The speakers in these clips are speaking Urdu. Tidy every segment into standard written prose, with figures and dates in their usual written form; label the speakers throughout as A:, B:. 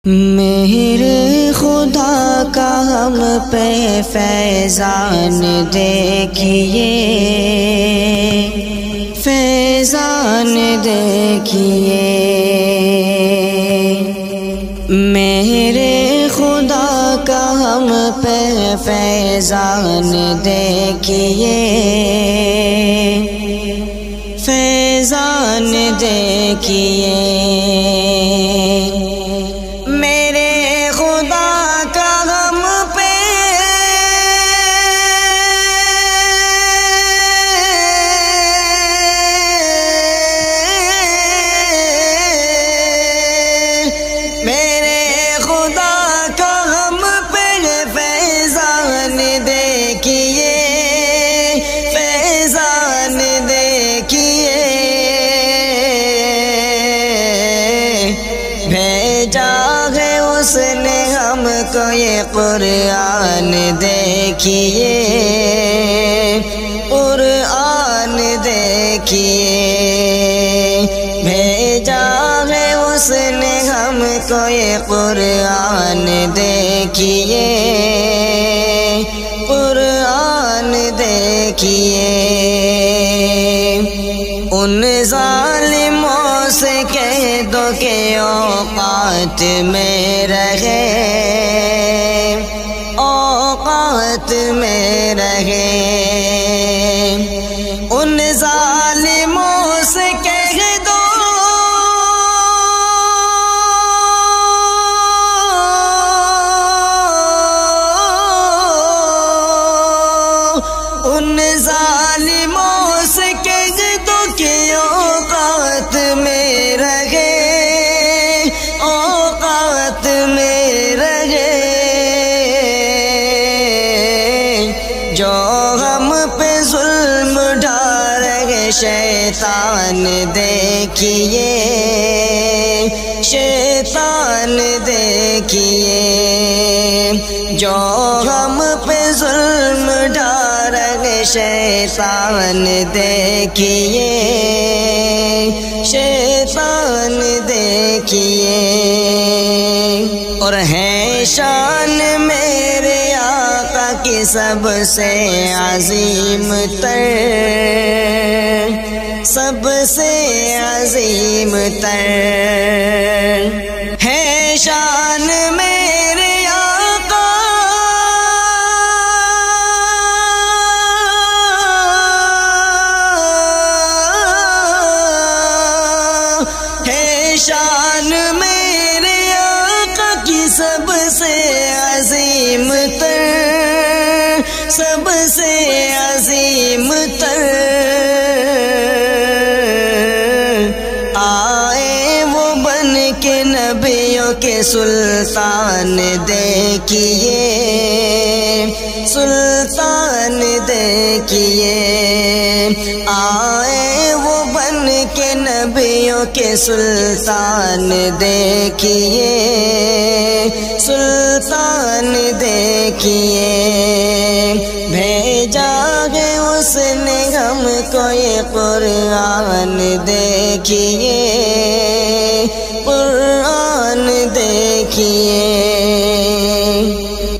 A: میرے خدا کا ہم پہ فیضان دیکھیے، فیضان دیکھیے، میرے خدا کا ہم پہ فیضان دیکھیے، فیضان دیکھیے، بھیجا ہے اس نے ہم کو یہ قرآن دیکھیے، قرآن دیکھیے، بھیجا ہے اس نے ہم کو یہ قرآن دیکھیے، قرآن دیکھیے، ان ظالموں سے کہہ دو کہ اوقات میں رہے، اوقات میں رہے، ان ظالموں سے کہہ دو ان ظالموں سے کہہ دو کہ اوقات میں رہے، اوقات میں رہے، جو ہم پہ ظلم ڈھا رہے شیطان دیکھیے، شیطان دیکھیے، جو ہم پہ ظلم ڈھا رہے شیطان دیکھیے، شیطان دیکھیے، اور ہے شان میرے آقا کی سب سے عظیم تر، سب سے عظیم تر، ہے شان میرے آقا ہے شان میرے آقا کی سب سے عظیم تر، سب سے عظیم تر، آئے وہ بن کے نبیوں کے سلطان دیکھیے، سلطان دیکھیے، آئے وہ بن کے نبیوں کے سلطان دیکھیے، سلطان دیکھیے، بھیجا ہے اس نے ہم کو یہ قرآن دیکھیے، قرآن دیکھیے،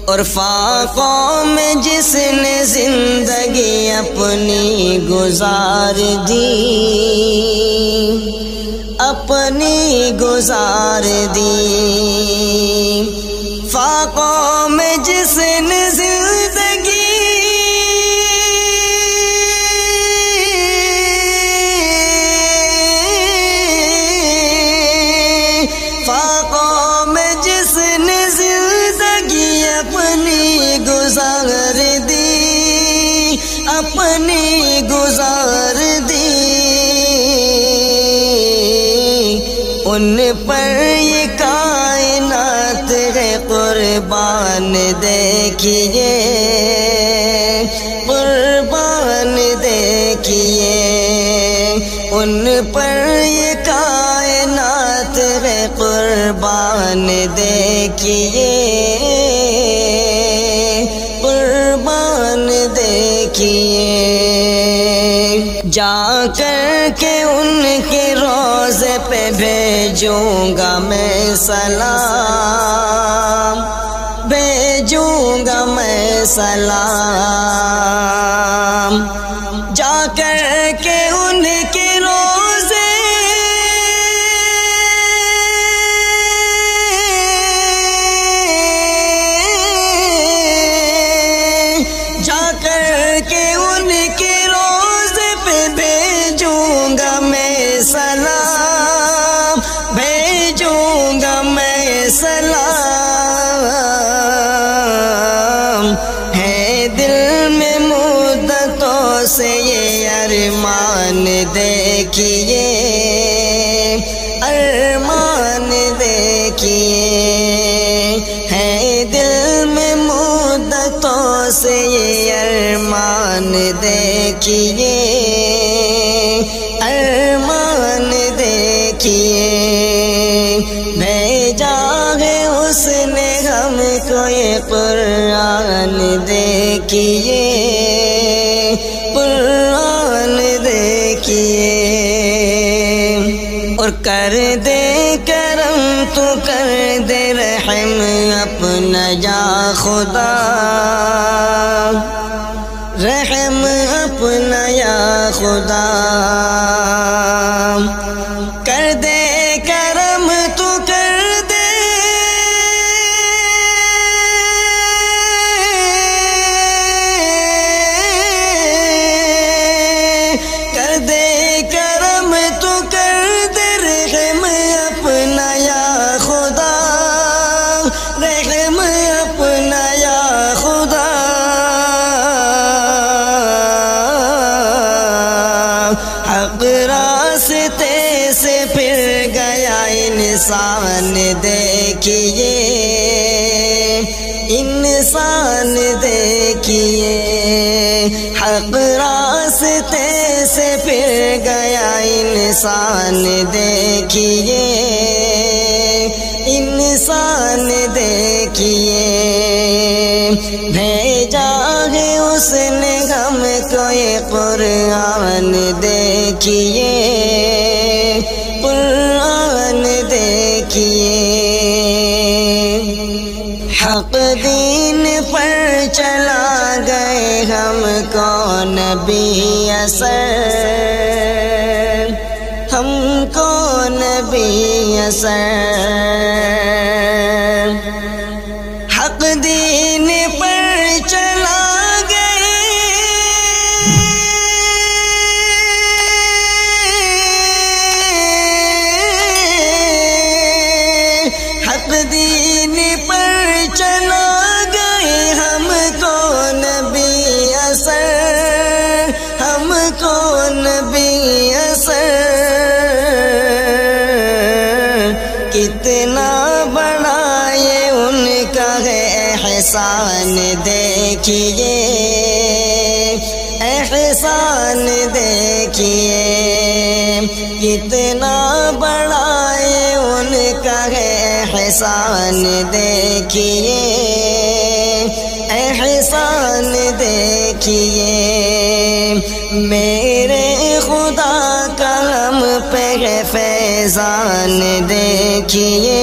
A: اور فاقوں میں جس نے زندگی اپنی گزار دی، اپنی گزار دی، فاقوں میں جس نے زندگی فاقوں میں جس نے زندگی اپنی گزار دی، اپنی گزار دی، ان پر یہ کائنات ہے قربان دیکھیے، قربان دیکھیے، ان پر یہ کائنات ہے قربان دیکھیے، قربان دیکھیے، جا کر کے ان کے روزے پہ بھیجوں گا میں سلام، سلام، جا کر کے ان کے روزے جا کر کے ان کے روزے پہ بھیجوں گا میں سلام، بھیجوں گا میں سلام، ہے دل میں مدتوں سے یہ ارمان دیکھیے، ارمان دیکھیے، ہے دل میں مدتوں سے یہ ارمان دیکھیے، ارمان دیکھیے، بھیجا ہے اس نے ہم کو یہ قرآن دیکھیے، قرآن دیکھیے، اور کر دے کرم تو کر دے رحم اپنا یا خدا، رحم اپنا یا خدا، کر دے کرم تو کر دے، کر دے کرم تو کر دے رحم اپنا یا خدا، رحم اپنا یا خدا، حق راستے سے پھر گیا انسان دیکھیے، انسان دیکھیے، حق راستے سے پھر گیا انسان دیکھیے، انسان دیکھیے، بھیجا ہے اس نے ہم کو یہ قرآن دیکھیے، قرآن دیکھیے، حق دین پر چلا گئے ہم کو نبی اثر، ہم کو نبی اثر، حق دین پر چلا گئے، حق دین پر چلا گئے ہم کو نبی اثر، ہم کو نبی اثر، کتنا بڑا یہ ان کا ہے احسان دیکھیے، احسان دیکھیے، کتنا بڑا یہ ان کا ہے احسان دیکھیے، احسان دیکھیے، میرے خدا کا ہم پہ فیضان دیکھیے،